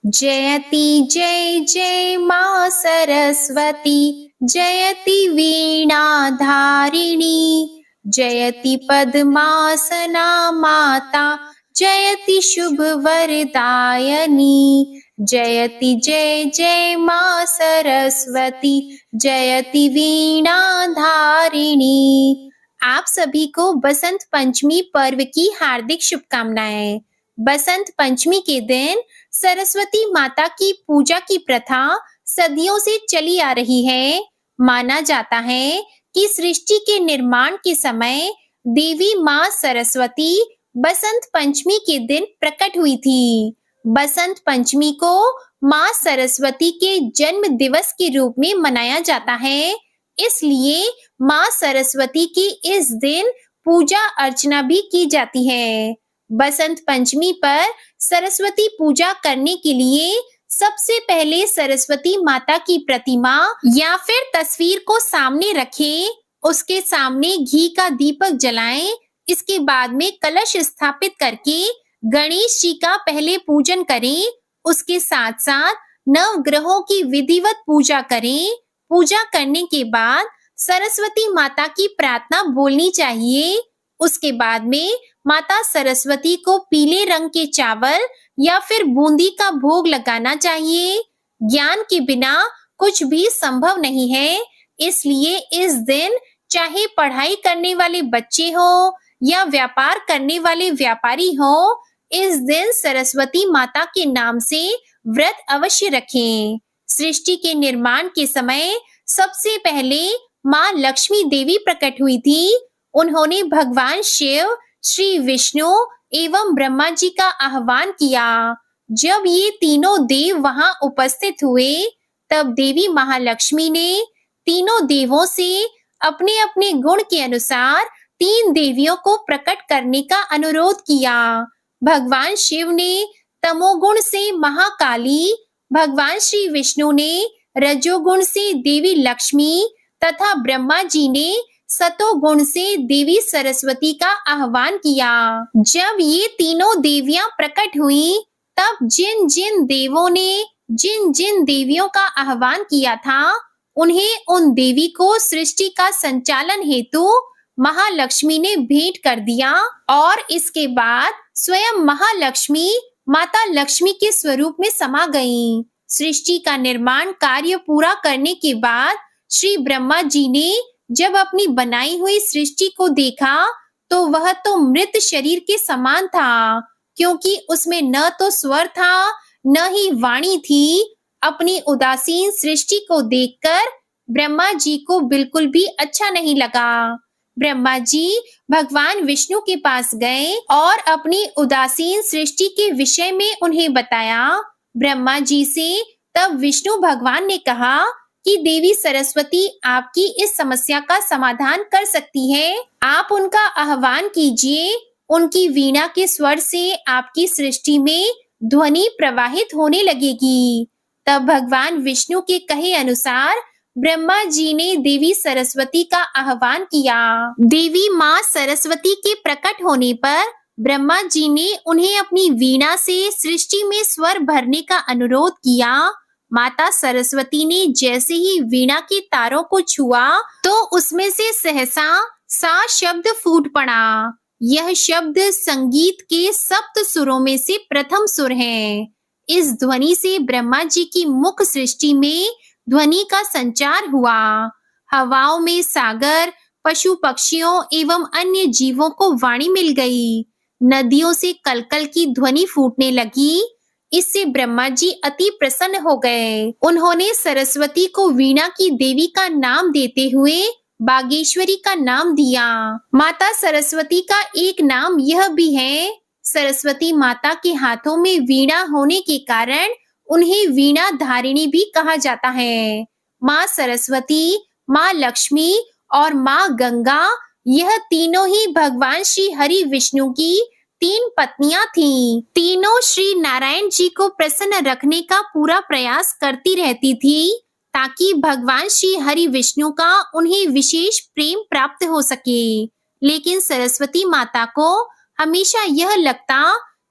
जयति जय जय मा सरस्वती, जयति वीणाधारिणी, जयति पद्मासना माता, जयति शुभ वरदायनी। जयति जय जय मा सरस्वती, जयति वीणाधारिणी। आप सभी को बसंत पंचमी पर्व की हार्दिक शुभकामनाएं। बसंत पंचमी के दिन सरस्वती माता की पूजा की प्रथा सदियों से चली आ रही है। माना जाता है कि सृष्टि के निर्माण के समय देवी माँ सरस्वती बसंत पंचमी के दिन प्रकट हुई थी। बसंत पंचमी को माँ सरस्वती के जन्म दिवस के रूप में मनाया जाता है, इसलिए माँ सरस्वती की इस दिन पूजा अर्चना भी की जाती है। बसंत पंचमी पर सरस्वती पूजा करने के लिए सबसे पहले सरस्वती माता की प्रतिमा या फिर तस्वीर को सामने रखें, उसके सामने घी का दीपक जलाएं, इसके बाद में कलश स्थापित करके गणेश जी का पहले पूजन करें। उसके साथ साथ नवग्रहों की विधिवत पूजा करें। पूजा करने के बाद सरस्वती माता की प्रार्थना बोलनी चाहिए। उसके बाद में माता सरस्वती को पीले रंग के चावल या फिर बूंदी का भोग लगाना चाहिए। ज्ञान के बिना कुछ भी संभव नहीं है, इसलिए इस दिन चाहे पढ़ाई करने वाले बच्चे हो या व्यापार करने वाले व्यापारी हो, इस दिन सरस्वती माता के नाम से व्रत अवश्य रखें। सृष्टि के निर्माण के समय सबसे पहले माँ लक्ष्मी देवी प्रकट हुई थी। उन्होंने भगवान शिव, श्री विष्णु एवं ब्रह्मा जी का आह्वान किया। जब ये तीनों देव वहां उपस्थित हुए, तब देवी महालक्ष्मी ने तीनों देवों से अपने अपने गुण के अनुसार 3 देवियों को प्रकट करने का अनुरोध किया। भगवान शिव ने तमोगुण से महाकाली, भगवान श्री विष्णु ने रजोगुण से देवी लक्ष्मी तथा ब्रह्मा जी ने सतोगुण से देवी सरस्वती का आह्वान किया। जब ये तीनों देवियां प्रकट हुई, तब जिन जिन देवों ने जिन जिन देवियों का आह्वान किया था, उन्हें उन देवी को सृष्टि का संचालन हेतु महालक्ष्मी ने भेंट कर दिया और इसके बाद स्वयं महालक्ष्मी माता लक्ष्मी के स्वरूप में समा गईं। सृष्टि का निर्माण कार्य पूरा करने के बाद श्री ब्रह्मा जी ने जब अपनी बनाई हुई सृष्टि को देखा, तो वह तो मृत शरीर के समान था, क्योंकि उसमें न तो स्वर था न ही वाणी थी। अपनी उदासीन सृष्टि को देखकर ब्रह्मा जी को बिल्कुल भी अच्छा नहीं लगा। ब्रह्मा जी भगवान विष्णु के पास गए और अपनी उदासीन सृष्टि के विषय में उन्हें बताया। ब्रह्मा जी से तब विष्णु भगवान ने कहा कि देवी सरस्वती आपकी इस समस्या का समाधान कर सकती है। आप उनका आह्वान कीजिए। उनकी वीणा के स्वर से आपकी सृष्टि में ध्वनि प्रवाहित होने लगेगी। तब भगवान विष्णु के कहे अनुसार ब्रह्मा जी ने देवी सरस्वती का आह्वान किया। देवी माँ सरस्वती के प्रकट होने पर ब्रह्मा जी ने उन्हें अपनी वीणा से सृष्टि में स्वर भरने का अनुरोध किया। माता सरस्वती ने जैसे ही वीणा के तारों को छुआ, तो उसमें से सहसा सा शब्द फूट पड़ा। यह शब्द संगीत के सप्त सुरों में से प्रथम सुर है। इस ध्वनि से ब्रह्मा जी की मुख सृष्टि में ध्वनि का संचार हुआ। हवाओं में सागर, पशु पक्षियों एवं अन्य जीवों को वाणी मिल गई। नदियों से कलकल की ध्वनि फूटने लगी। इससे ब्रह्मा जी अति प्रसन्न हो गए। उन्होंने सरस्वती को वीणा की देवी का नाम देते हुए बागेश्वरी का नाम दिया। माता सरस्वती का एक नाम यह भी है। सरस्वती माता के हाथों में वीणा होने के कारण उन्हें वीणा धारिणी भी कहा जाता है। माँ सरस्वती, माँ लक्ष्मी और माँ गंगा, यह तीनों ही भगवान श्री हरि विष्णु की 3 पत्नियां थीं। तीनों श्री नारायण जी को प्रसन्न रखने का पूरा प्रयास करती रहती थी, ताकि भगवान श्री हरि विष्णु का उन्हें विशेष प्रेम प्राप्त हो सके। लेकिन सरस्वती माता को हमेशा यह लगता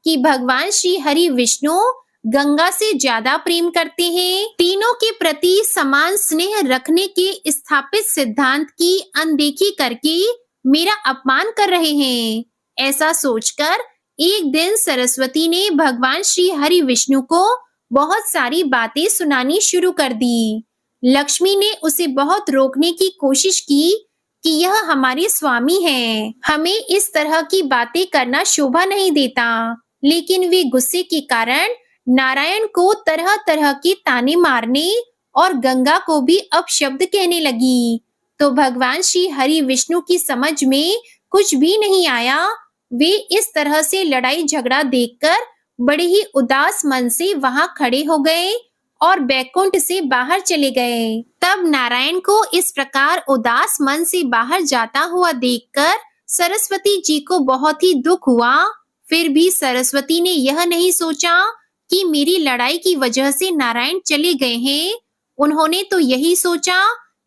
कि भगवान श्री हरि विष्णु गंगा से ज्यादा प्रेम करते हैं, तीनों के प्रति समान स्नेह रखने के स्थापित सिद्धांत की अनदेखी करके मेरा अपमान कर रहे हैं। ऐसा सोचकर एक दिन सरस्वती ने भगवान श्री हरि विष्णु को बहुत सारी बातें सुनानी शुरू कर दी। लक्ष्मी ने उसे बहुत रोकने की कोशिश की कि यह हमारे स्वामी हैं, हमें इस तरह की बातें करना शोभा नहीं देता। लेकिन वे गुस्से के कारण नारायण को तरह तरह के ताने मारने और गंगा को भी अपशब्द कहने लगी। तो भगवान श्री हरि विष्णु की समझ में कुछ भी नहीं आया। वे इस तरह से लड़ाई झगड़ा देखकर बड़े ही उदास मन से वहां खड़े हो गए और बैकुंठ से बाहर चले गए। तब नारायण को इस प्रकार उदास मन से बाहर जाता हुआ देखकर सरस्वती जी को बहुत ही दुख हुआ। फिर भी सरस्वती ने यह नहीं सोचा कि मेरी लड़ाई की वजह से नारायण चले गए हैं। उन्होंने तो यही सोचा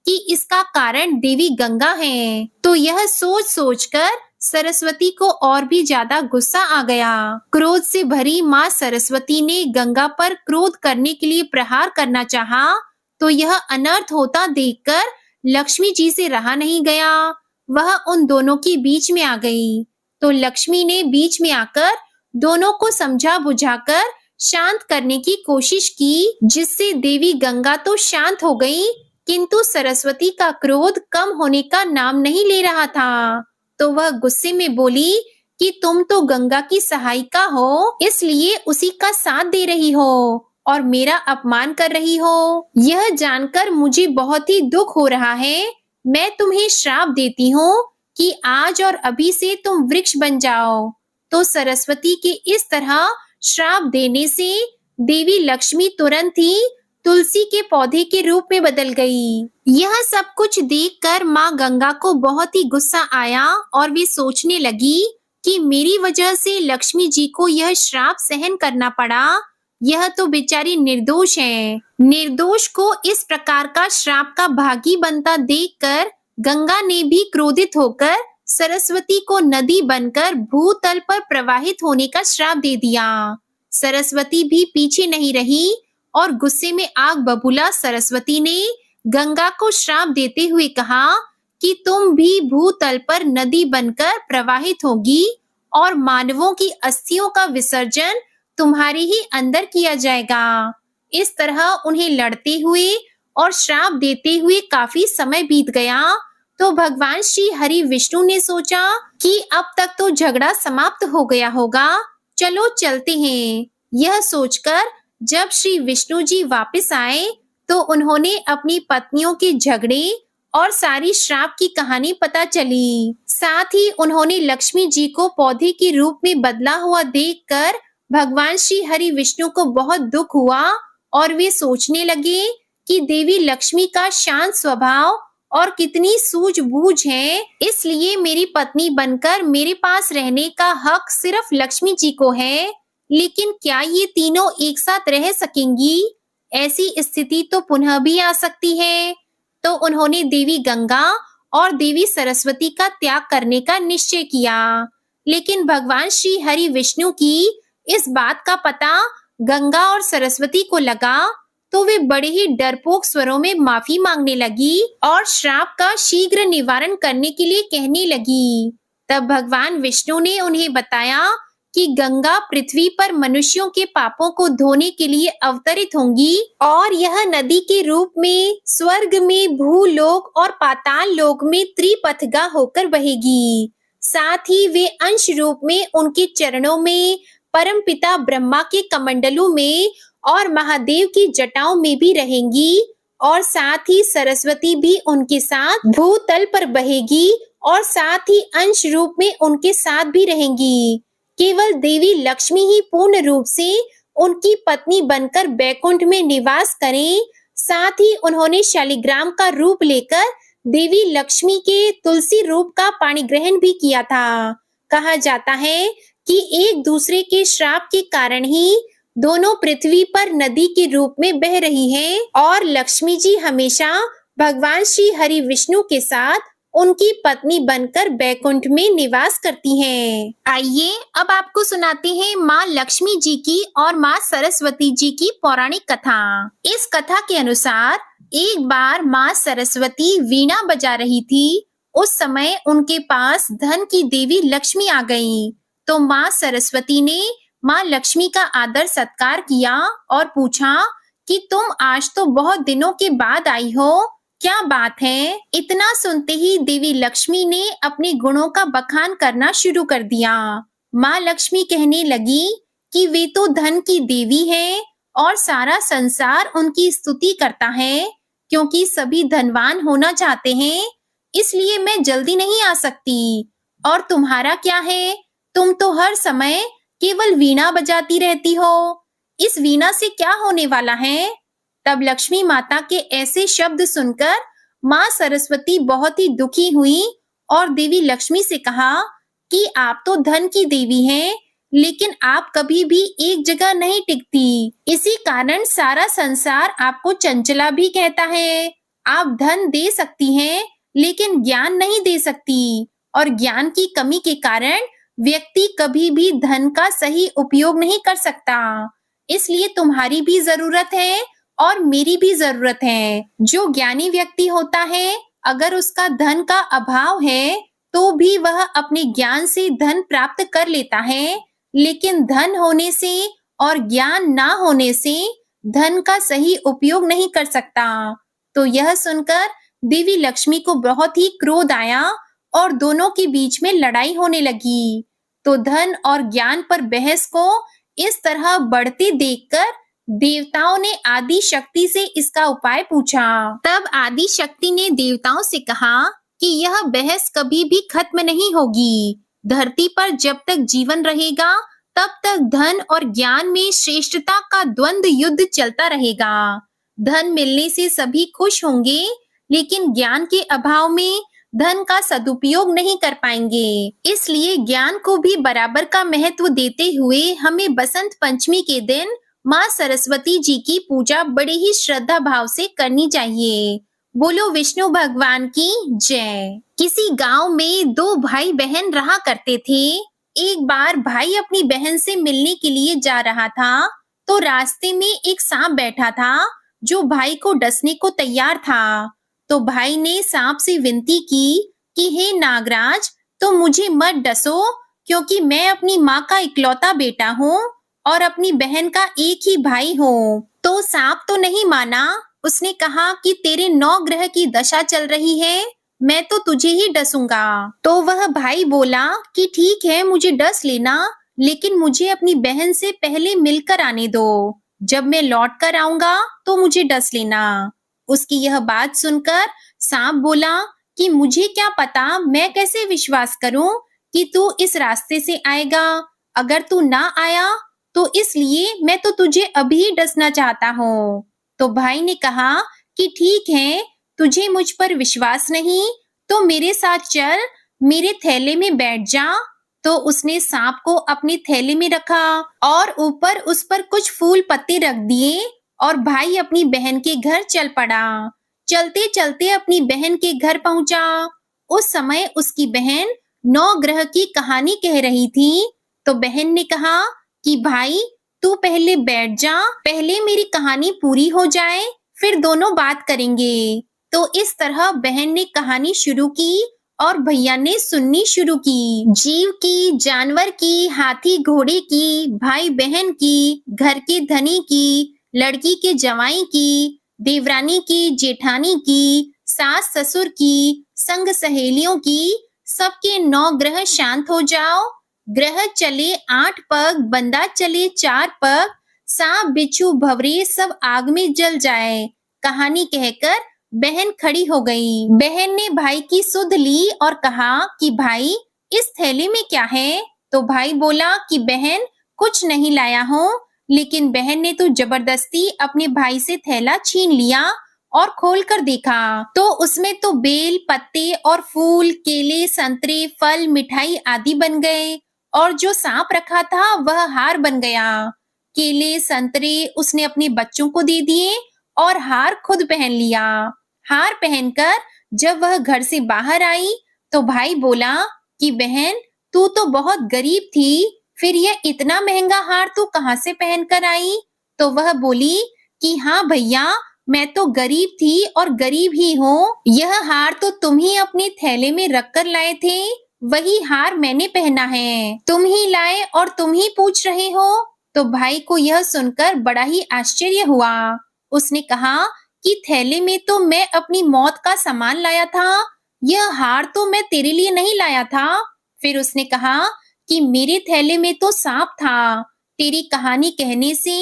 कि इसका कारण देवी गंगा है। तो यह सोच सोचकर सरस्वती को और भी ज्यादा गुस्सा आ गया। क्रोध से भरी माँ सरस्वती ने गंगा पर क्रोध करने के लिए प्रहार करना चाहा, तो यह अनर्थ होता देखकर लक्ष्मी जी से रहा नहीं गया। वह उन दोनों के बीच में आ गई। तो लक्ष्मी ने बीच में आकर दोनों को समझा बुझाकर शांत करने की कोशिश की, जिससे देवी गंगा तो शांत हो गई, किंतु सरस्वती का क्रोध कम होने का नाम नहीं ले रहा था। तो वह गुस्से में बोली कि तुम तो गंगा की सहायिका हो, इसलिए उसी का साथ दे रही हो और मेरा अपमान कर रही हो। यह जानकर मुझे बहुत ही दुख हो रहा है। मैं तुम्हें श्राप देती हूँ कि आज और अभी से तुम वृक्ष बन जाओ। तो सरस्वती के इस तरह श्राप देने से देवी लक्ष्मी तुरंत ही तुलसी के पौधे के रूप में बदल गई। यह सब कुछ देखकर माँ गंगा को बहुत ही गुस्सा आया और वे सोचने लगी कि मेरी वजह से लक्ष्मी जी को यह श्राप सहन करना पड़ा। यह तो बेचारी निर्दोष है। निर्दोष को इस प्रकार का श्राप का भागी बनता देखकर गंगा ने भी क्रोधित होकर सरस्वती को नदी बनकर भूतल पर प्रवाहित होने का श्राप दे दिया। सरस्वती भी पीछे नहीं रही और गुस्से में आग बबूला सरस्वती ने गंगा को श्राप देते हुए कहा कि तुम भी भूतल पर नदी बनकर प्रवाहित होगी और मानवों की अस्थियों का विसर्जन तुम्हारे ही अंदर किया जाएगा। इस तरह उन्हें लड़ते हुए और श्राप देते हुए काफी समय बीत गया। तो भगवान श्री हरि विष्णु ने सोचा कि अब तक तो झगड़ा समाप्त हो गया होगा, चलो चलते हैं। यह सोचकर जब श्री विष्णु जी वापस आए तो उन्होंने अपनी पत्नियों के झगड़े और सारी श्राप की कहानी पता चली। साथ ही उन्होंने लक्ष्मी जी को पौधे के रूप में बदला हुआ देखकर भगवान श्री हरि विष्णु को बहुत दुख हुआ और वे सोचने लगे कि देवी लक्ष्मी का शांत स्वभाव और कितनी सूझबूझ है, इसलिए मेरी पत्नी बनकर मेरे पास रहने का हक सिर्फ लक्ष्मी जी को है। लेकिन क्या ये तीनों एक साथ रह सकेंगी? ऐसी स्थिति तो पुनः भी आ सकती है। तो उन्होंने देवी गंगा और देवी सरस्वती का त्याग करने का निश्चय किया। लेकिन भगवान श्री हरि विष्णु की इस बात का पता गंगा और सरस्वती को लगा तो वे बड़े ही डरपोक स्वरों में माफी मांगने लगी और श्राप का शीघ्र निवारण करने के लिए कहने लगी। तब भगवान विष्णु ने उन्हें बताया कि गंगा पृथ्वी पर मनुष्यों के पापों को धोने के लिए अवतरित होंगी और यह नदी के रूप में स्वर्ग में, भूलोक और पाताल लोक में त्रिपथगा होकर बहेगी। साथ ही वे अंश रूप में उनके चरणों में, परमपिता ब्रह्मा के कमंडलों में और महादेव की जटाओं में भी रहेंगी और साथ ही सरस्वती भी उनके साथ भूतल पर बहेगी और साथ ही अंश रूप में उनके साथ भी रहेंगी। केवल देवी लक्ष्मी ही पूर्ण रूप से उनकी पत्नी बनकर बैकुंठ में निवास करें। साथ ही उन्होंने शालिग्राम का रूप लेकर देवी लक्ष्मी के तुलसी रूप का पाणी ग्रहण भी किया था। कहा जाता है कि एक दूसरे के श्राप के कारण ही दोनों पृथ्वी पर नदी के रूप में बह रही हैं और लक्ष्मी जी हमेशा भगवान श्री हरि विष्णु के साथ उनकी पत्नी बनकर बैकुंठ में निवास करती हैं। आइए अब आपको सुनाते हैं माँ लक्ष्मी जी की और माँ सरस्वती जी की पौराणिक कथा। इस कथा के अनुसार एक बार माँ सरस्वती वीणा बजा रही थी। उस समय उनके पास धन की देवी लक्ष्मी आ गई। तो माँ सरस्वती ने माँ लक्ष्मी का आदर सत्कार किया और पूछा कि तुम आज तो बहुत दिनों के बाद आई हो, क्या बात है? इतना सुनते ही देवी लक्ष्मी ने अपने गुणों का बखान करना शुरू कर दिया। माँ लक्ष्मी कहने लगी कि वे तो धन की देवी हैं और सारा संसार उनकी स्तुति करता है, क्योंकि सभी धनवान होना चाहते हैं, इसलिए मैं जल्दी नहीं आ सकती। और तुम्हारा क्या है? तुम तो हर समय केवल वीणा बजाती रहती हो। इस वीणा से क्या होने वाला है? तब लक्ष्मी माता के ऐसे शब्द सुनकर माँ सरस्वती बहुत ही दुखी हुई और देवी लक्ष्मी से कहा कि आप तो धन की देवी हैं, लेकिन आप कभी भी एक जगह नहीं टिकती। इसी कारण सारा संसार आपको चंचला भी कहता है। आप धन दे सकती हैं, लेकिन ज्ञान नहीं दे सकती, और ज्ञान की कमी के कारण व्यक्ति कभी भी धन का सही उपयोग नहीं कर सकता। इसलिए तुम्हारी भी जरूरत है और मेरी भी जरूरत है। जो ज्ञानी व्यक्ति होता है, अगर उसका धन का अभाव है, तो भी वह अपने ज्ञान से धन प्राप्त कर लेता है, लेकिन धन होने से और ज्ञान ना होने से धन का सही उपयोग नहीं कर सकता। तो यह सुनकर देवी लक्ष्मी को बहुत ही क्रोध आया और दोनों के बीच में लड़ाई होने लगी। तो धन और ज्ञान पर बहस को इस तरह बढ़ते देखकर देवताओं ने आदि शक्ति से इसका उपाय पूछा। तब आदि शक्ति ने देवताओं से कहा कि यह बहस कभी भी खत्म नहीं होगी। धरती पर जब तक जीवन रहेगा, तब तक धन और ज्ञान में श्रेष्ठता का द्वंद्व युद्ध चलता रहेगा। धन मिलने से सभी खुश होंगे, लेकिन ज्ञान के अभाव में धन का सदुपयोग नहीं कर पाएंगे। इसलिए ज्ञान को भी बराबर का महत्व देते हुए हमें बसंत पंचमी के दिन माँ सरस्वती जी की पूजा बड़े ही श्रद्धा भाव से करनी चाहिए। बोलो विष्णु भगवान की जय। किसी गांव में दो भाई बहन रहा करते थे। एक बार भाई अपनी बहन से मिलने के लिए जा रहा था, तो रास्ते में एक सांप बैठा था जो भाई को डसने को तैयार था। तो भाई ने सांप से विनती की कि हे नागराज, तुम मुझे मत डसो, क्योंकि मैं अपनी माँ का इकलौता बेटा हूँ और अपनी बहन का एक ही भाई हूँ। तो सांप तो नहीं माना। उसने कहा कि तेरे 9 ग्रह की दशा चल रही है, मैं तो तुझे ही डसूंगा। तो वह भाई बोला कि ठीक है, मुझे डस लेना, लेकिन मुझे अपनी बहन से पहले मिलकर आने दो। जब मैं लौट कर आऊंगा तो मुझे डस लेना। उसकी यह बात सुनकर सांप बोला कि मुझे क्या पता, मैं कैसे विश्वास करूं कि तू इस रास्ते से आएगा। अगर तू ना आया तो इसलिए मैं तो तुझे अभी डसना चाहता हूँ। तो भाई ने कहा कि ठीक है, तुझे मुझ पर विश्वास नहीं तो मेरे साथ चल, मेरे थैले में बैठ जा। तो उसने सांप को अपने थैले में रखा और ऊपर उस पर कुछ फूल पत्ते रख दिए और भाई अपनी बहन के घर चल पड़ा। चलते चलते अपनी बहन के घर पहुंचा। उस समय उसकी बहन 9 ग्रह की कहानी कह रही थी। तो बहन ने कहा कि भाई तू पहले बैठ जा, पहले मेरी कहानी पूरी हो जाए, फिर दोनों बात करेंगे। तो इस तरह बहन ने कहानी शुरू की और भैया ने सुननी शुरू की। जीव की, जानवर की, हाथी घोड़े की, भाई बहन की, घर के धनी की, लड़की के जवाई की, देवरानी की, जेठानी की, सास ससुर की, संग सहेलियों की, सबके 9 ग्रह शांत हो जाओ। ग्रह चले 8 पग, बंदा चले 4 पग, सांप बिच्छू भवरे सब आग में जल जाए। कहानी कहकर बहन खड़ी हो गई। बहन ने भाई की सुध ली और कहा कि भाई इस थैले में क्या है? तो भाई बोला कि बहन कुछ नहीं लाया हूँ। लेकिन बहन ने तो जबरदस्ती अपने भाई से थैला छीन लिया और खोल कर देखा तो उसमें तो बेल, पत्ते और फूल, केले, संतरे, फल, मिठाई आदि बन गए और जो सांप रखा था वह हार बन गया। केले, संतरे उसने अपने बच्चों को दे दिए और हार खुद पहन लिया। हार पहनकर जब वह घर से बाहर आई तो भाई बोला कि बहन, तू तो बहुत गरीब थी, फिर यह इतना महंगा हार तू कहाँ से पहन कर आई? तो वह बोली कि हाँ भैया, मैं तो गरीब थी और गरीब ही हूँ। यह हार तो तुम ही अपने थैले में रख कर लाए थे, वही हार मैंने पहना है। तुम ही लाए और तुम ही पूछ रहे हो। तो भाई को यह सुनकर बड़ा ही आश्चर्य हुआ। उसने कहा कि थैले में तो मैं अपनी मौत का सामान लाया था, यह हार तो मैं तेरे लिए नहीं लाया था। फिर उसने कहा कि मेरे थैले में तो सांप था, तेरी कहानी कहने से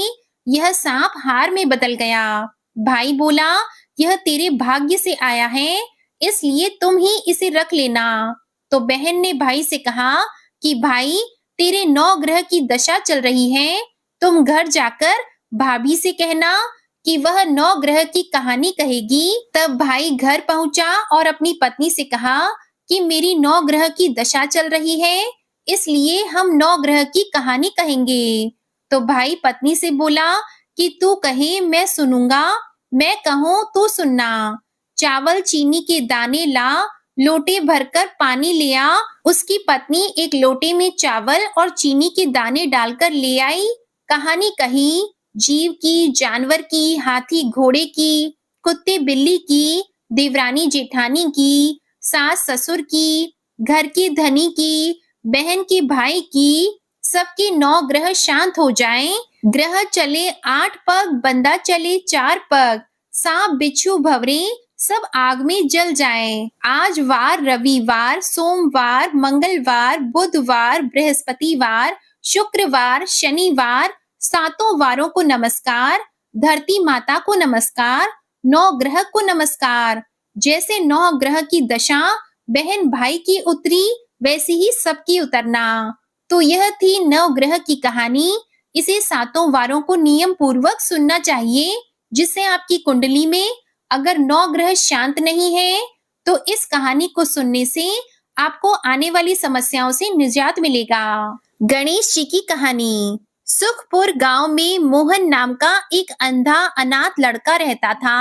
यह सांप हार में बदल गया। भाई बोला, यह तेरे भाग्य से आया है, इसलिए तुम ही इसे रख लेना। तो बहन ने भाई से कहा कि भाई, तेरे 9 ग्रह की दशा चल रही है, तुम घर जाकर भाभी से कहना कि वह 9 ग्रह की कहानी कहेगी। तब भाई घर पहुंचा और अपनी पत्नी से कहा कि मेरी 9 ग्रह की दशा चल रही है, इसलिए हम 9 ग्रह की कहानी कहेंगे। तो भाई पत्नी से बोला कि तू कहे मैं सुनूंगा, मैं कहूँ तू सुनना। चावल चीनी के दाने ला, लोटे भरकर पानी ले आ। उसकी पत्नी एक लोटे में चावल और चीनी के दाने डालकर ले आई। कहानी कही, जीव की, जानवर की, हाथी घोड़े की, कुत्ते बिल्ली की, देवरानी जेठानी की, सास ससुर की, घर की धनी की, बहन के भाई की, सबके 9 ग्रह शांत हो जाएं। ग्रह चले 8 पग, बंदा चले 4 पग, सांप बिच्छू भंवरे सब आग में जल जाएं। आज वार, रविवार, सोमवार, मंगलवार, बुधवार, बृहस्पतिवार, शुक्रवार, शनिवार, 7 वारों को नमस्कार। धरती माता को नमस्कार, 9 ग्रह को नमस्कार। जैसे 9 ग्रह की दशा बहन भाई की उतरी, वैसे ही सबकी उतरना। तो यह थी 9 ग्रह की कहानी। इसे 7 वारों को नियम पूर्वक सुनना चाहिए, जिससे आपकी कुंडली में अगर 9 ग्रह शांत नहीं है, तो इस कहानी को सुनने से आपको आने वाली समस्याओं से निजात मिलेगा। गणेश जी की कहानी। सुखपुर गांव में मोहन नाम का एक अंधा अनाथ लड़का रहता था।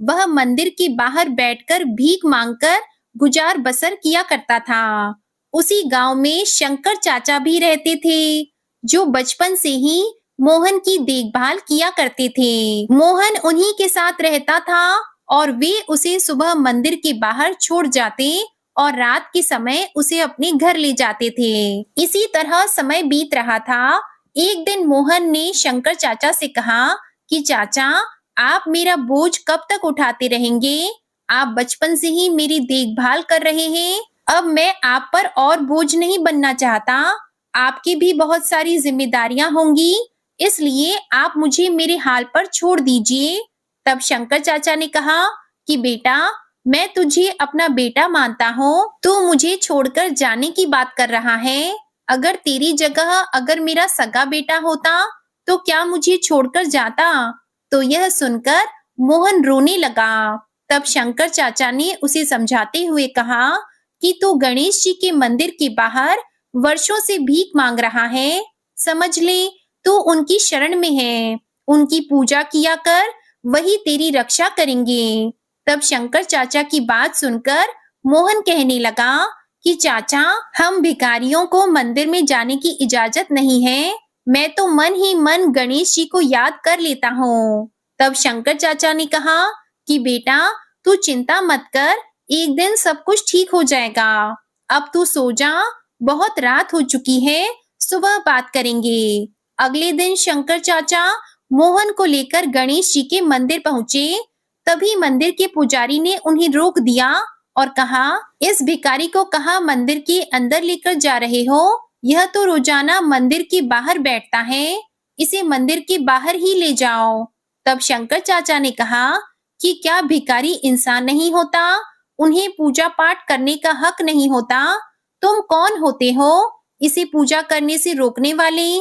वह मंदिर के बाहर बैठकर भीख मांगकर गुजार बसर किया करता था। उसी गांव में शंकर चाचा भी रहते थे, जो बचपन से ही मोहन की देखभाल किया करते थे। मोहन उन्हीं के साथ रहता था और वे उसे सुबह मंदिर के बाहर छोड़ जाते और रात के समय उसे अपने घर ले जाते थे। इसी तरह समय बीत रहा था। एक दिन मोहन ने शंकर चाचा से कहा कि चाचा, आप मेरा बोझ कब तक उठाते रहेंगे? आप बचपन से ही मेरी देखभाल कर रहे हैं, अब मैं आप पर और बोझ नहीं बनना चाहता। आपकी भी बहुत सारी जिम्मेदारियां होंगी, इसलिए आप मुझे मेरे हाल पर छोड़ दीजिए। तब शंकर चाचा ने कहा कि बेटा, मैं तुझे अपना बेटा मानता हूँ, तू मुझे छोड़कर जाने की बात कर रहा है। अगर तेरी जगह अगर मेरा सगा बेटा होता, तो क्या मुझे छोड़कर जाता? तो यह सुनकर मोहन रोने लगा। तब शंकर चाचा ने उसे समझाते हुए कहा कि तू गणेश जी के मंदिर के बाहर वर्षों से भीख मांग रहा है। समझ ले, तू उनकी शरण में है, उनकी पूजा किया कर, वही तेरी रक्षा करेंगे। तब शंकर चाचा की बात सुनकर मोहन कहने लगा कि चाचा, हम भिखारियों को मंदिर में जाने की इजाजत नहीं है, मैं तो मन ही मन गणेश जी को याद कर लेता हूँ। तब शंकर चाचा ने कहा कि बेटा, तू चिंता मत कर, एक दिन सब कुछ ठीक हो जाएगा। अब तू सो जा, बहुत रात हो चुकी है, सुबह बात करेंगे। अगले दिन शंकर चाचा मोहन को लेकर गणेश जी के मंदिर पहुंचे। तभी मंदिर के पुजारी ने उन्हें रोक दिया और कहा, इस भिखारी को कहाँ मंदिर के अंदर लेकर जा रहे हो? यह तो रोजाना मंदिर के बाहर बैठता है, इसे मंदिर के बाहर ही ले जाओ। तब शंकर चाचा ने कहा कि क्या भिखारी इंसान नहीं होता? उन्हें पूजा पाठ करने का हक नहीं होता? तुम कौन होते हो इसे पूजा करने से रोकने वाले?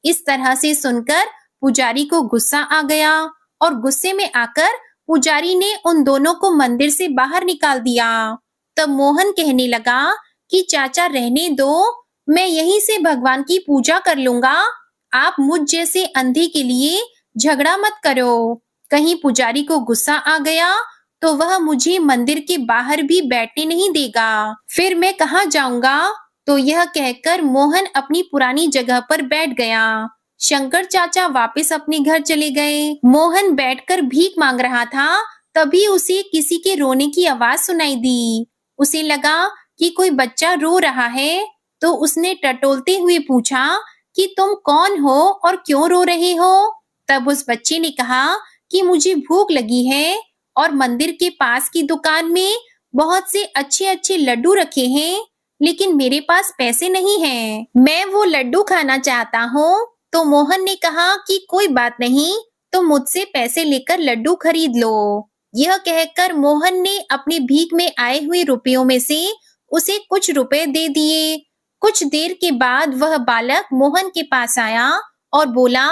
इस तरह से सुनकर पुजारी को गुस्सा आ गया और गुस्से में आकर पुजारी ने उन दोनों को मंदिर से बाहर निकाल दिया। तब मोहन कहने लगा कि चाचा रहने दो, मैं यहीं से भगवान की पूजा कर लूंगा, आप मुझ जैसे अंधे के लिए झगड़ा मत करो। कहीं पुजारी को गुस्सा आ गया तो वह मुझे मंदिर के बाहर भी बैठने नहीं देगा। फिर मैं कहाँ जाऊंगा? तो यह कहकर मोहन अपनी पुरानी जगह पर बैठ गया। शंकर चाचा वापस अपने घर चले गए। मोहन बैठकर भीख मांग रहा था, तभी उसे किसी के रोने की आवाज सुनाई दी। उसे लगा कि कोई बच्चा रो रहा है, तो उसने टटोलते हुए पूछा कि तुम कौन हो और क्यों रो रहे हो? तब उस बच्चे ने कहा कि मुझे भूख लगी है और मंदिर के पास की दुकान में बहुत से अच्छे-अच्छे लड्डू रखे हैं, लेकिन मेरे पास पैसे नहीं हैं। मैं वो लड्डू खाना चाहता हूँ। तो मोहन ने कहा कि कोई बात नहीं, तुम मुझसे पैसे लेकर लड्डू खरीद लो। यह कहकर मोहन ने अपने भीख में आए हुए रुपयों में से उसे कुछ रुपए दे दिए। कुछ देर के बाद वह बालक मोहन के पास आया और बोला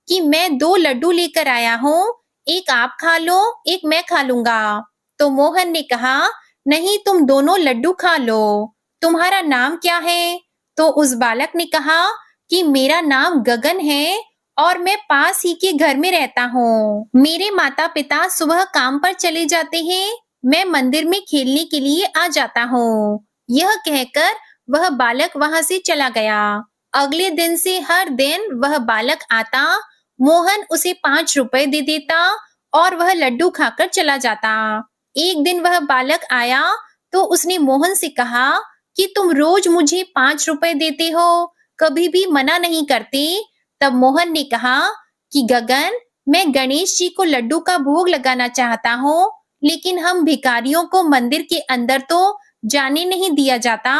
कि मैं 2 लड्डू लेकर आया हूँ, एक आप खा लो, एक मैं खा लूंगा। तो मोहन ने कहा, नहीं, तुम दोनों लड्डू खा लो। तुम्हारा नाम क्या है? तो उस बालक ने कहा कि मेरा नाम गगन है और मैं पास ही के घर में रहता हूँ। मेरे माता-पिता सुबह काम पर चले जाते हैं, मैं मंदिर में खेलने के लिए आ जाता हूँ। यह कहकर वह बालक वहां से चला गया। अगले दिन से हर दिन वह बालक आता, मोहन उसे 5 रुपए दे देता और वह लड्डू खाकर चला जाता। एक दिन वह बालक आया तो उसने मोहन से कहा कि तुम रोज मुझे 5 रुपए देते हो, कभी भी मना नहीं करते। तब मोहन ने कहा कि गगन, मैं गणेश जी को लड्डू का भोग लगाना चाहता हूँ, लेकिन हम भिखारियों को मंदिर के अंदर तो जाने नहीं दिया जाता।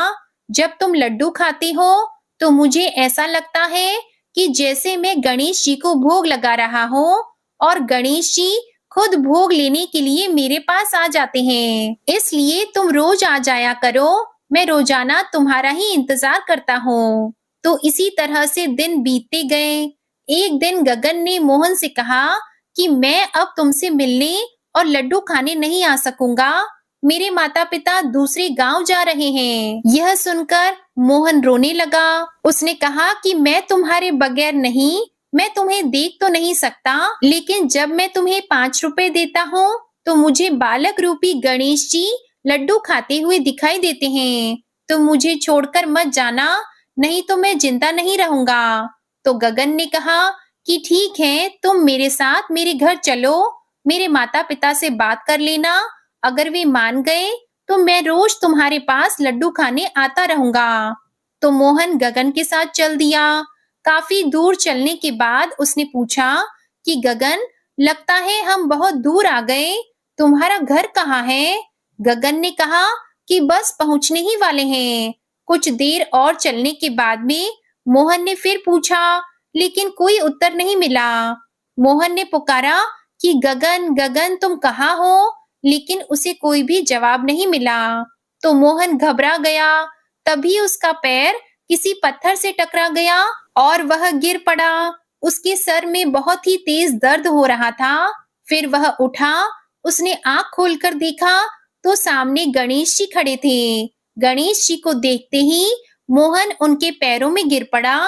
जब तुम लड्डू खाते हो तो मुझे ऐसा लगता है कि जैसे मैं गणेश जी को भोग लगा रहा हूँ और गणेश जी खुद भोग लेने के लिए मेरे पास आ जाते हैं। इसलिए तुम रोज आ जाया करो, मैं रोजाना तुम्हारा ही इंतजार करता हूँ। तो इसी तरह से दिन बीतते गए। एक दिन गगन ने मोहन से कहा कि मैं अब तुमसे मिलने और लड्डू खाने नहीं आ सकूंगा, मेरे माता-पिता दूसरे गांव जा रहे हैं। यह सुनकर मोहन रोने लगा। उसने कहा कि मैं तुम्हारे बगैर नहीं, मैं तुम्हें देख तो नहीं सकता, लेकिन जब मैं तुम्हें 5 रुपए देता हूँ, तो मुझे बालक रूपी गणेश जी लड्डू खाते हुए दिखाई देते हैं। तुम मुझे छोड़कर मत जाना, नहीं तो मैं जिंदा नहीं रहूंगा। तो गगन ने कहा कि ठीक है, तुम मेरे साथ मेरे घर चलो, मेरे माता-पिता से बात कर लेना। अगर वे मान गए, तो मैं रोज तुम्हारे पास लड्डू खाने आता रहूंगा। तो मोहन गगन के साथ चल दिया। काफी दूर चलने के बाद उसने पूछा कि गगन, लगता है हम बहुत दूर आ गए, तुम्हारा घर कहाँ है? गगन ने कहा कि बस पहुंचने ही वाले हैं। कुछ देर और चलने के बाद में मोहन ने फिर पूछा, लेकिन कोई उत्तर नहीं मिला। मोहन ने पुकारा कि गगन, गगन, तुम कहाँ हो? लेकिन उसे कोई भी जवाब नहीं मिला। तो मोहन घबरा गया। तभी उसका पैर किसी पत्थर से टकरा गया और वह गिर पड़ा। उसके सर में बहुत ही तेज दर्द हो रहा था। फिर वह उठा, उसने आंख खोलकर देखा तो सामने गणेश जी खड़े थे। गणेश जी को देखते ही मोहन उनके पैरों में गिर पड़ा।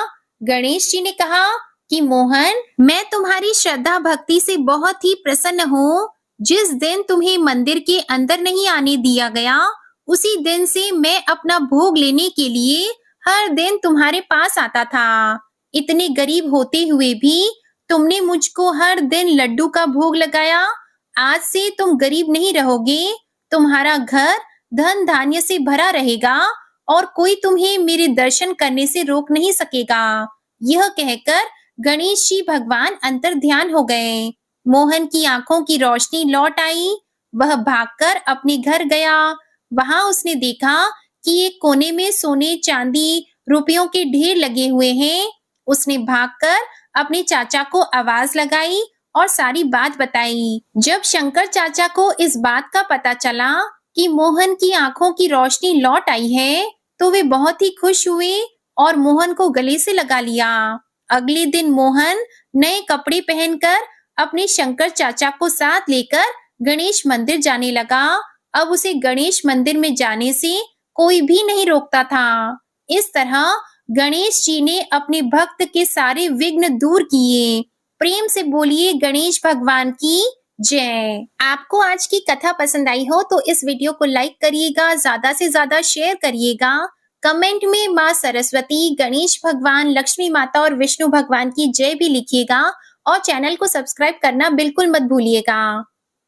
गणेश जी ने कहा कि मोहन, मैं तुम्हारी श्रद्धा भक्ति से बहुत ही प्रसन्न हूँ। जिस दिन तुम्हें मंदिर के अंदर नहीं आने दिया गया, उसी दिन से मैं अपना भोग लेने के लिए हर दिन तुम्हारे पास आता था। इतने गरीब होते हुए भी तुमने मुझको हर दिन लड्डू का भोग लगाया। आज से तुम गरीब नहीं रहोगे, तुम्हारा घर धन धान्य से भरा रहेगा और कोई तुम्हें मेरे दर्शन करने से रोक नहीं सकेगा। यह कहकर गणेश जी भगवान अंतर ध्यान हो गए। मोहन की आंखों की रोशनी लौट आई। वह भागकर अपने घर गया। वहां उसने देखा कि एक कोने में सोने, चांदी, रुपयों के ढेर लगे हुए हैं। उसने भागकर अपने चाचा को आवाज लगाई और सारी बात बताई। जब शंकर चाचा को इस बात का पता चला कि मोहन की आंखों की रोशनी लौट आई है, तो वे बहुत ही खुश हुए और मोहन को गले से लगा लिया। अगले दिन मोहन नए कपड़े पहनकर अपने शंकर चाचा को साथ लेकर गणेश मंदिर जाने लगा। अब उसे गणेश मंदिर में जाने से कोई भी नहीं रोकता था। इस तरह गणेश जी ने अपने भक्त के सारे विघ्न दूर किए। प्रेम से बोलिए गणेश भगवान की जय। आपको आज की कथा पसंद आई हो तो इस वीडियो को लाइक करिएगा, ज्यादा से ज्यादा शेयर करिएगा। कमेंट में माँ सरस्वती, गणेश भगवान, लक्ष्मी माता और विष्णु भगवान की जय भी लिखिएगा और चैनल को सब्सक्राइब करना बिल्कुल मत भूलिएगा।